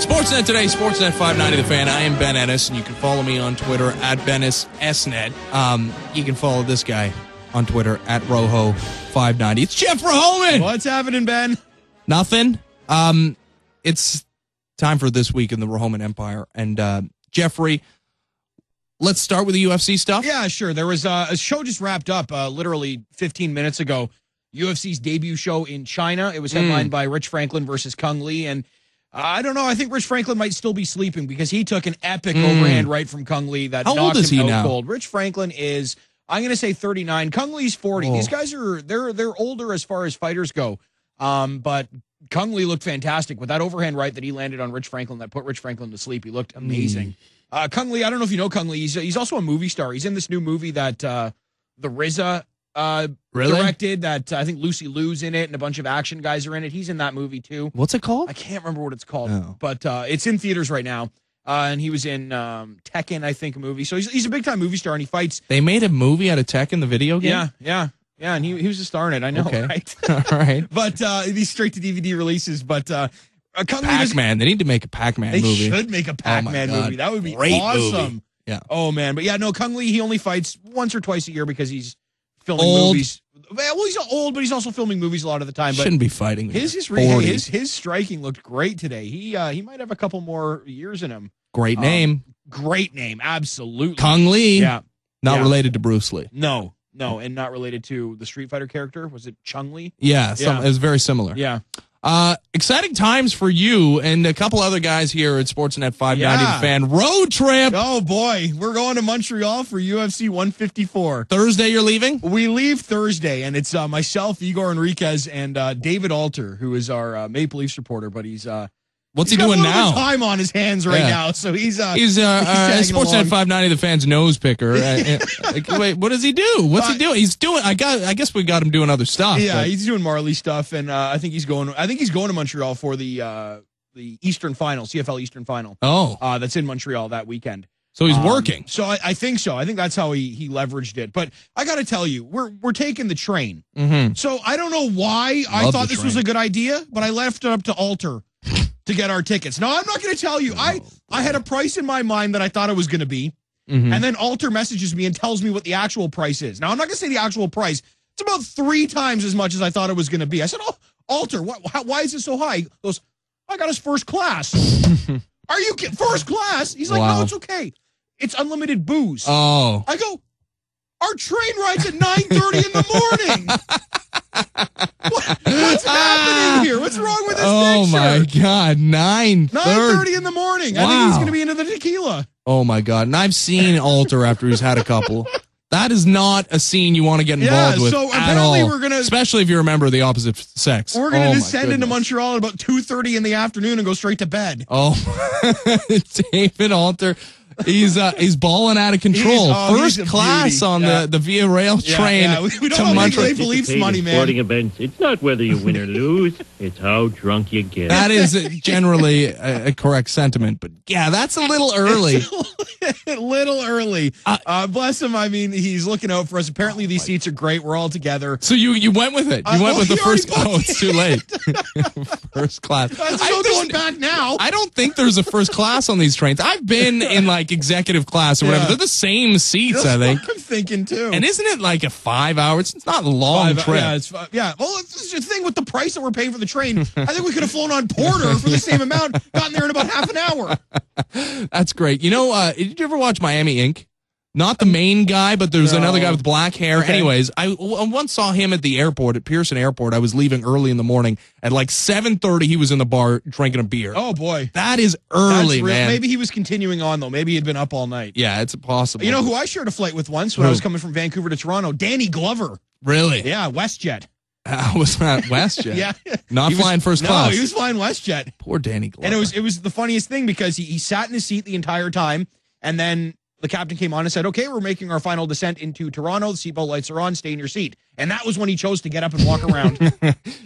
Sportsnet today, Sportsnet 590 The Fan. I am Ben Ennis, and you can follow me on Twitter at BennisSnet. You can follow this guy on Twitter at Roho590. It's Geoff Rohoman. What's happening, Ben? Nothing. It's time for This Week in the Rohoman Empire. And Jeffrey, let's start with the UFC stuff. Yeah, sure. There was a show just wrapped up literally 15 minutes ago. UFC's debut show in China. It was headlined by Rich Franklin versus Kung Lee. And I don't know. I think Rich Franklin might still be sleeping because he took an epic overhand right from Kung Lee that knocked him out cold. Rich Franklin is, I'm going to say 39. Kung Lee's 40. These guys are they're older as far as fighters go. But Kung Lee looked fantastic with that overhand right that he landed on Rich Franklin that put Rich Franklin to sleep. He looked amazing. Kung Lee, I don't know if you know Kung Lee. He's also a movie star. He's in this new movie that the RZA directed that I think Lucy Liu's in it and a bunch of action guys are in it. He's in that movie too. What's it called? I can't remember what it's called, but it's in theaters right now. And he was in Tekken, I think, a movie. So he's a big time movie star and he fights. They made a movie out of Tekken, the video game? Yeah. And he was a star in it. I know, right? All right. But these straight to DVD releases. But Pac-Man. They need to make a Pac-Man movie. They should make a Pac-Man movie. That would be Great awesome. Movie. Yeah. Oh man, but yeah, no. Kung Lee, he only fights once or twice a year because he's filming movies. Well, he's old, but he's also filming movies a lot of the time. But shouldn't be fighting. His striking looked great today. He might have a couple more years in him. Great name. Absolutely. Kung Lee. Yeah. Not related to Bruce Lee. No, and not related to the Street Fighter character. Was it Chung Lee? Yeah, it was very similar. Yeah. Exciting times for you and a couple other guys here at Sportsnet 590 The Fan. Road trip. Oh, boy. We're going to Montreal for UFC 154. Thursday you're leaving? We leave Thursday, and it's myself, Igor Enriquez, and David Alter, who is our Maple Leafs reporter, but he's... What's he doing now? Time on his hands right now, so he's Sportsnet 590 The Fan's nose picker. Wait, what does he do? What's he doing? He's doing. I guess we got him doing other stuff. Yeah, he's doing Marley stuff, and I think he's going to Montreal for the Eastern Final, CFL Eastern Final. Oh, that's in Montreal that weekend. So he's working. So I think so. I think that's how he leveraged it. But I got to tell you, we're taking the train. So I don't know why I thought this was a good idea, but I left it up to Alter to get our tickets. No, I'm not going to tell you. I had a price in my mind that I thought it was going to be, and then Alter messages me and tells me what the actual price is. Now, I'm not going to say the actual price. It's about 3 times as much as I thought it was going to be. I said, "Oh, Alter, why is it so high?" He goes, "I got us first class." Are you kidding? First class? He's like, "No, it's okay. It's unlimited booze." Oh. I go, "Our train ride's at 9:30 in the morning." What's happening here? What's wrong with this picture? My God, 9:30 in the morning. Wow. I think he's going to be into the tequila. Oh my God, and I've seen Alter after he's had a couple. That is not a scene you want to get involved with so at all. We're gonna, especially if you're a member of the opposite sex. We're going to descend into Montreal at about 2:30 in the afternoon and go straight to bed. Oh, David Alter. He's balling out of control. First class on the Via Rail train. Yeah. We don't have Maple Leafs money, man. Sporting events, it's not whether you win or lose, it's how drunk you get. That is generally a correct sentiment, but yeah, that's a little early. A little early. Bless him. I mean, he's looking out for us. Apparently, these seats are great. We're all together. So you went with it. You went with the first. Oh, it's too late. First class. I'm going back now. I don't think there's a first class on these trains. I've been in like executive class or whatever. They're the same seats. That's I think. What I'm thinking too. And isn't it like a 5 hours? It's not a long trip. Yeah. Well, it's the thing with the price that we're paying for the train. I think we could have flown on Porter for the same amount, gotten there in about half an hour. That's great. You know, did you ever watch Miami Ink? Not the main guy, but there's another guy with black hair. Okay. Anyways, I once saw him at the airport, at Pearson Airport. I was leaving early in the morning. At like 7:30, he was in the bar drinking a beer. Oh, boy. That is early, man. Maybe he was continuing on, though. Maybe he'd been up all night. Yeah, it's possible. You know who I shared a flight with once when I was coming from Vancouver to Toronto? Danny Glover. Really? Yeah, WestJet. Was that WestJet? Yeah. Not flying first class. No, he was flying WestJet. Poor Danny Glover. And it was the funniest thing because he sat in his seat the entire time, and then the captain came on and said, "Okay, we're making our final descent into Toronto. The seatbelt lights are on. Stay in your seat." And that was when he chose to get up and walk around.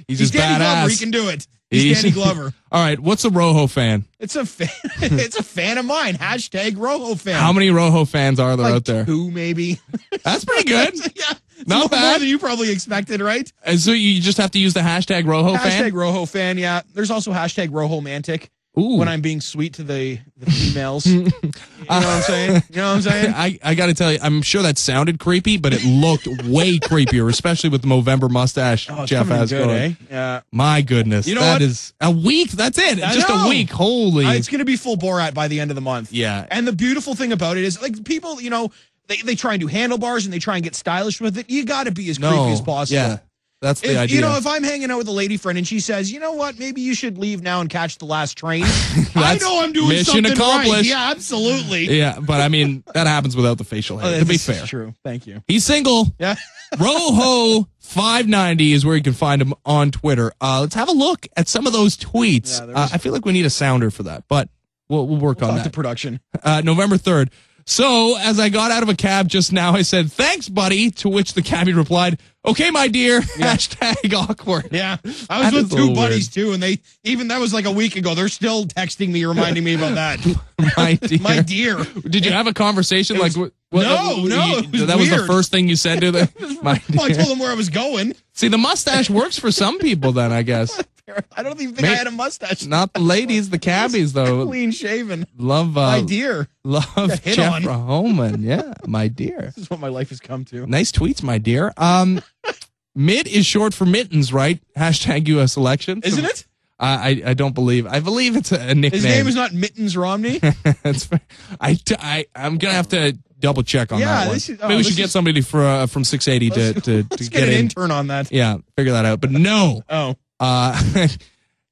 He's Danny badass. Glover. He can do it. He's Danny Glover. All right, what's a Roho fan? It's a fan. It's a fan of mine. Hashtag Roho fan. How many Roho fans are there out there? 2, maybe. That's pretty good. Yeah. Not bad. More than you probably expected, right? And so you just have to use the hashtag Roho fan? Hashtag Roho fan, yeah. There's also hashtag Rohomantic. Ooh. when I'm being sweet to the females. You know what I'm saying? You know what I'm saying? I got to tell you, I'm sure that sounded creepy, but it looked way creepier, especially with the Movember mustache Jeff has good, going. Yeah. My goodness. You know that what? is a week. That's it. Just a week. Holy. It's going to be full Borat by the end of the month. Yeah. And the beautiful thing about it is, like, people, you know, they try and do handlebars and they try and get stylish with it. You got to be as creepy as possible. Yeah. That's the idea. You know, if I'm hanging out with a lady friend and she says, you know what, maybe you should leave now and catch the last train. I know I'm doing mission something accomplished. right. Yeah, absolutely. Yeah, but I mean, that happens without the facial hair, to be fair. Is true. Thank you. He's single. Yeah. Roho590 is where you can find him on Twitter. Let's have a look at some of those tweets. Yeah, I feel like we need a sounder for that, but we'll work on Talk that. to production. November 3rd. So, as I got out of a cab just now, I said, thanks, buddy, to which the cabbie replied, okay, my dear, hashtag awkward. Yeah. I was with two buddies, too, and that was like a week ago. They're still texting me, reminding me about that. My dear. My dear. Did you have a conversation? No. That was the first thing you said to them? Well, I told them where I was going. See, the mustache works for some people then, I guess. I don't even think I had a mustache. Not the ladies, the cabbies, though. Clean shaven. Love, my dear. Love Geoff Rohoman. Yeah, my dear. This is what my life has come to. Nice tweets, my dear. Mitt is short for mittens, right? Hashtag U.S. election. Isn't it? I don't believe. I believe it's a nickname. His name is not Mittens Romney. That's I'm gonna have to double check on that one. Maybe we should get somebody from 680 to get an intern on that. Yeah, figure that out. But no. Oh.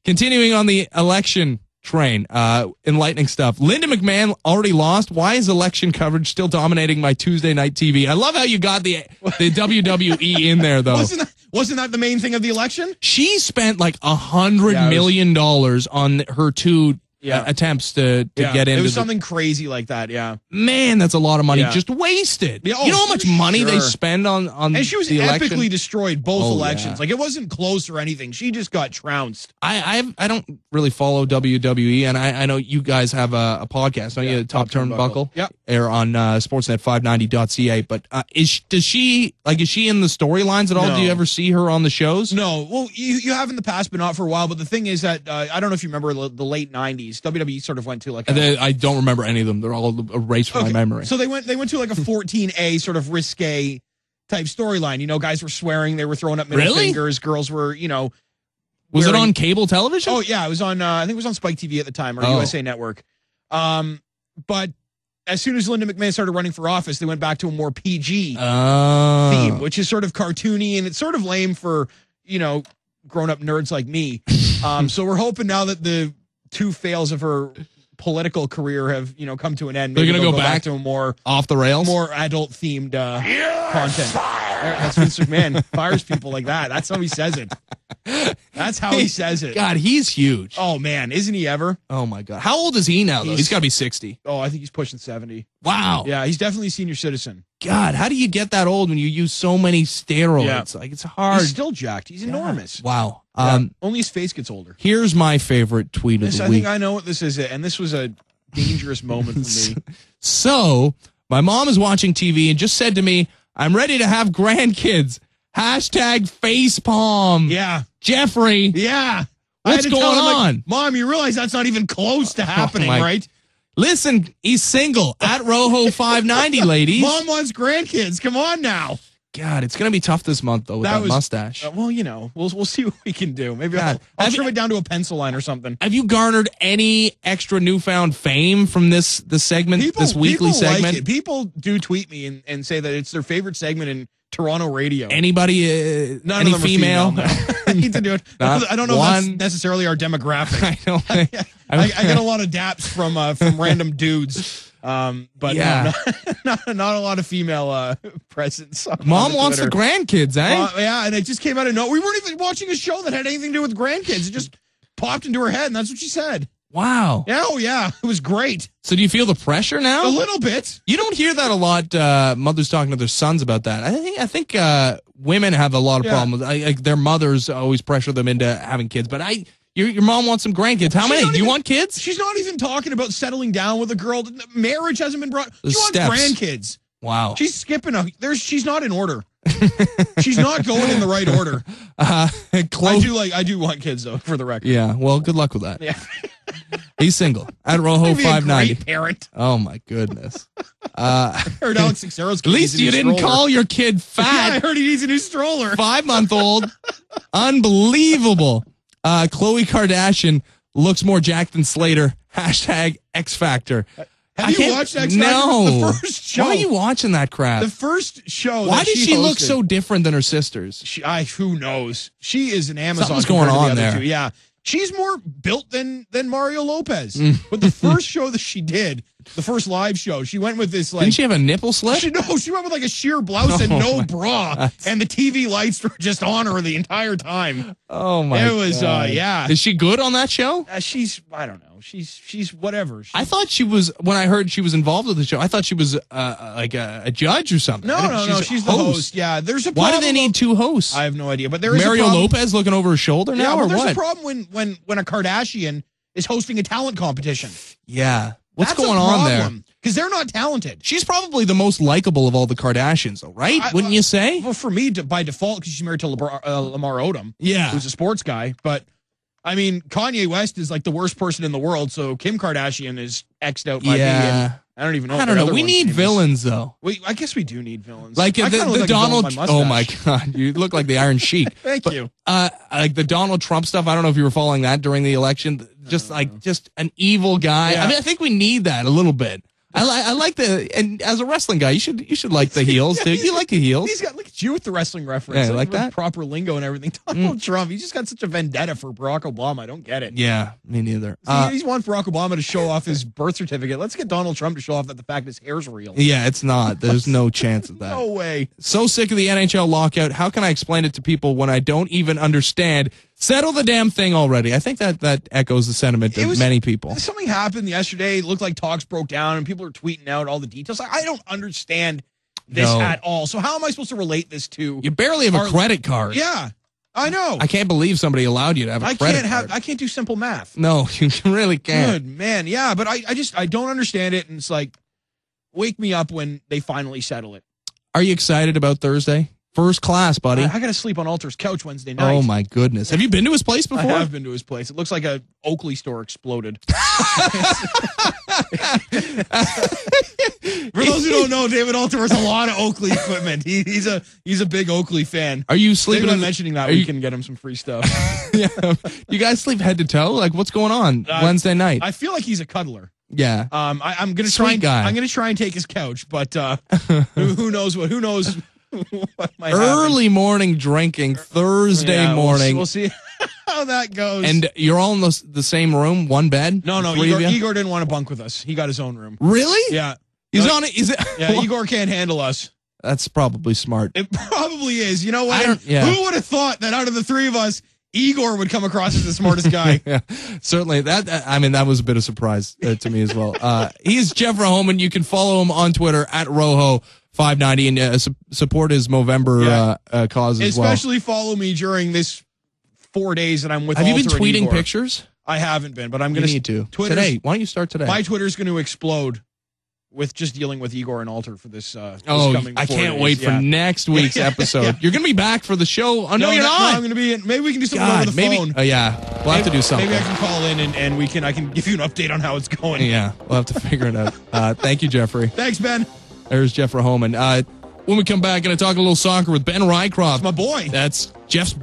Continuing on the election train, enlightening stuff. Linda McMahon already lost. Why is election coverage still dominating my Tuesday night TV? I love how you got the WWE in there, though. Wasn't that the main thing of the election? She spent like $100 million on her two attempts to get into. It was something crazy like that. Yeah, man, that's a lot of money just wasted. Yeah, you know how much money they spend on and she was the election? epically destroyed both elections. Like, it wasn't close or anything. She just got trounced. I don't really follow WWE, and I know you guys have a podcast, don't you? Top Turnbuckle. Yep. Air on sportsnet590.ca. But is she in the storylines at all? No. Do you ever see her on the shows? No. Well, you have in the past, but not for a while. But the thing is that I don't know if you remember the late '90s. WWE sort of went to like I don't remember any of them. They're all erased from my memory. So they went to like a 14A sort of risque type storyline. You know, guys were swearing, they were throwing up middle fingers, girls were, you know. Was it on cable television? Oh yeah, it was on. I think it was on Spike TV at the time, or USA Network. But as soon as Linda McMahon started running for office, they went back to a more PG theme, which is sort of cartoony and it's sort of lame for, you know, grown-up nerds like me. So we're hoping now that the two fails of her political career have, you know, come to an end. Maybe they're going to go back to a more off the rails, more adult-themed content. That's Vince McMahon fires people like that. That's how he says it. That's how he says it. God, he's huge. Oh man, isn't he ever? Oh my God, how old is he now? Though he's got to be 60. Oh, I think he's pushing 70. Wow. Yeah, he's definitely a senior citizen. God, how do you get that old when you use so many steroids? Yeah. Like, it's hard. He's still jacked. He's enormous. Wow. Only his face gets older. Here's my favorite tweet of the week. I think I know what this is, and this was a dangerous moment for me. So, my mom is watching TV and just said to me, "I'm ready to have grandkids." Hashtag facepalm. Yeah. Jeffrey. Yeah. What's going on? Like, Mom, you realize that's not even close to happening, right? Listen, he's single. At Roho590, ladies. Mom wants grandkids. Come on now. God, it's going to be tough this month, though, with that mustache. Well, you know, we'll see what we can do. Maybe I'll trim it down to a pencil line or something. Have you garnered any extra newfound fame from this segment, this weekly segment? Like it. People do tweet me and say that it's their favorite segment in Toronto radio. Anybody? None any of them female? Are female, no. I need to do it. I don't know if that's necessarily our demographic. I don't think. I get a lot of daps from random dudes. But yeah. not a lot of female presence. Mom wants the grandkids, eh? Yeah, and it just came out of nowhere. We weren't even watching a show that had anything to do with grandkids. It just popped into her head, and that's what she said. Wow. Yeah, oh yeah, it was great. So do you feel the pressure now? A little bit. You don't hear that a lot. Mothers talking to their sons about that. I think women have a lot of problems. Their mothers always pressure them into having kids, but your mom wants some grandkids. How many? Do you want kids? She's not even talking about settling down with a girl. Marriage hasn't been brought. She wants grandkids. Wow. She's skipping she's not in order. She's not going in the right order. I do want kids though, for the record. Yeah. Well, good luck with that. Yeah. He's single. At Roho Maybe a 590. great parent. Oh my goodness. Heard Alex Sixero's At least you didn't call your kid fat. Yeah, I heard he needs a new stroller. 5-month-old. Unbelievable. Khloe Kardashian looks more jacked than Slater. Hashtag X Factor. Have you watched X Factor? No. The first show. Why are you watching that crap? The first show. Why that does she look hosted, so different than her sisters? Who knows? She is an Amazon. Something's going compared to on the other there. two. Yeah. She's more built than Mario Lopez. Mm. But the first show that she did, the first live show, she went with this like. Didn't she have a nipple slit? She went with like a sheer blouse and no bra, and the TV lights were just on her the entire time. Oh my! It was God. yeah. Is she good on that show? She's I don't know. She's whatever. I thought she was when I heard she was involved with the show. I thought she was like a judge or something. No. She's the host. Yeah. There's a problem. Why do they need two hosts? I have no idea. But there is Mario a problem. Lopez looking over her shoulder now, or there's what? a problem when a Kardashian is hosting a talent competition. Yeah. What's That's going a on there? Because they're not talented. She's probably the most likable of all the Kardashians, though, right? Wouldn't you say? Well, for me, by default, because she's married to Lamar Odom, Yeah. who's a sports guy. But I mean, Kanye West is like the worst person in the world, so Kim Kardashian is X'd out by me. And I don't even know. I don't know. We need villains, though. I guess we do need villains. Like I kinda look the like Donald. a villain with my Oh my mustache. God, you look like the Iron Sheik. Thank you. Like the Donald Trump stuff. I don't know if you were following that during the election. Just an evil guy. Yeah. I mean, I think we need that a little bit. I like and as a wrestling guy, you should like the heels too. You like the heels. He's got look at you with the wrestling reference. Yeah, like with that? proper lingo and everything. Donald Trump, he's just got such a vendetta for Barack Obama. I don't get it. Yeah, me neither. He wants Barack Obama to show off his birth certificate. Let's get Donald Trump to show off that the fact his hair's real. Yeah, it's not. There's no chance of that. No way. So sick of the NHL lockout. How can I explain it to people when I don't even understand? Settle the damn thing already. I think that echoes the sentiment of many people. Something happened yesterday. It looked like talks broke down and people are tweeting out all the details. I don't understand this at all. So how am I supposed to relate this to? You barely have a credit card. Yeah, I know. I can't believe somebody allowed you to have a credit card. I can't do simple math. No, you really can't. Good man. Yeah, but I don't understand it. And it's like, wake me up when they finally settle it. Are you excited about Thursday? First class, buddy. I got to sleep on Alter's couch Wednesday night. Oh, my goodness. Have you been to his place before? I have been to his place. It looks like a Oakley store exploded. For those who don't know, David Alter has a lot of Oakley equipment. He's a big Oakley fan. Are you sleeping? Maybe mentioning that we can get him some free stuff. Yeah. You guys sleep head to toe? Like, what's going on Wednesday night? I feel like he's a cuddler. Yeah. I'm gonna Sweet guy. I'm gonna try and take his couch, but who knows what might Early happen. morning drinking Thursday morning. We'll see how that goes. And you're all in the same room, one bed? No, three of you? Igor didn't want to bunk with us. He got his own room. Really? Yeah. He's on it. Is it? Yeah, Igor can't handle us. That's probably smart. It probably is. You know what? Who would have thought that out of the three of us, Igor would come across as the smartest guy? Yeah, certainly. That was a bit of a surprise to me as well. He's Geoff Rohoman. You can follow him on Twitter at Roho590 and support his Movember cause as well. Especially follow me during this 4 days that I'm with. Have you been Alter and tweeting Igor. pictures? I haven't been, but I'm going to need to today. Why don't you start today? My Twitter's going to explode with just dealing with Igor and Alter for this. This I coming 4 can't days. wait for next week's episode. You're going to be back for the show. Oh, no, you're not. No, I'm going to be. Maybe we can do something over the phone. We'll have to do something. Maybe I can call in and I can give you an update on how it's going. Yeah, we'll have to figure it out. Thank you, Jeffrey. Thanks, Ben. There's Geoff Rohoman. When we come back, going to talk a little soccer with Ben Rycroft. My boy. That's Jeff's boy.